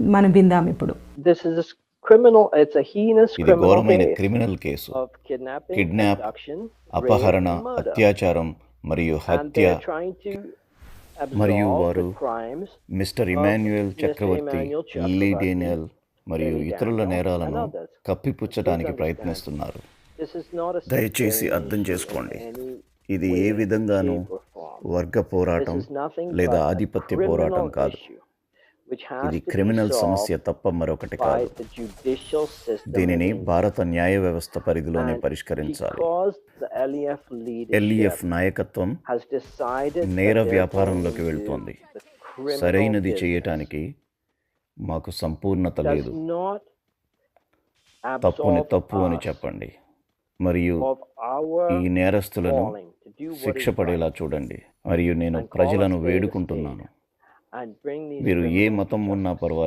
మనం విందాం ఇప్పుడు. This is a criminal, it's a heinous ఇది criminal ఘోరమైన case criminal case. of kidnapping, kidnap, abduction, rape, అపహరణ, and murder. అత్యాచారం మరియు And హత్య. they're trying to మరియు absolve వారు the crimes Mr of Emmanuel Mr. Chakravarti, Emmanuel లీ Chakravarti, డేనియల్ మరియు Lily ఇతరుల Daniel, నేరాలను and others. కప్పిపుచ్చడానికి Please ప్రయత్నిస్తున్నారు. This is not a దయచేసి sectarian అర్థం issue in చేసుకోండి, any ఇది way, ఏ విధంగానూ shape, or form. వర్గ పోరాటం This is nothing లేదా but a ఆధిపత్య పోరాటం criminal కాదు. issue which has ఇది to be క్రిమినల్ సమస్య solved తప్ప మరొకటి by కాదు. the judicial system దీనిని in India. భారత న్యాయ వ్యవస్థ పరిధిలోనే And పరిష్కరించాలి. because the LEF LEF leadership నాయకత్వం has decided నేర that they're వ్యాపారంలోకి going వెళ్తోంది. into the criminal సరైనది business, చేయటానికి మాకు సంపూర్ణత does లేదు. not తప్పుని absolve తప్పు అని us చెప్పండి మరియు of our ఈ నేరస్తులను calling to do what శిక్ష is పడేలా right చూడండి. మరియు నేను and call a ప్రజలను spade a వేడుకుంటున్నాను, spade and bring these మీరు ఏ criminals to మతం ఉన్నా justice. పర్వాలేదు,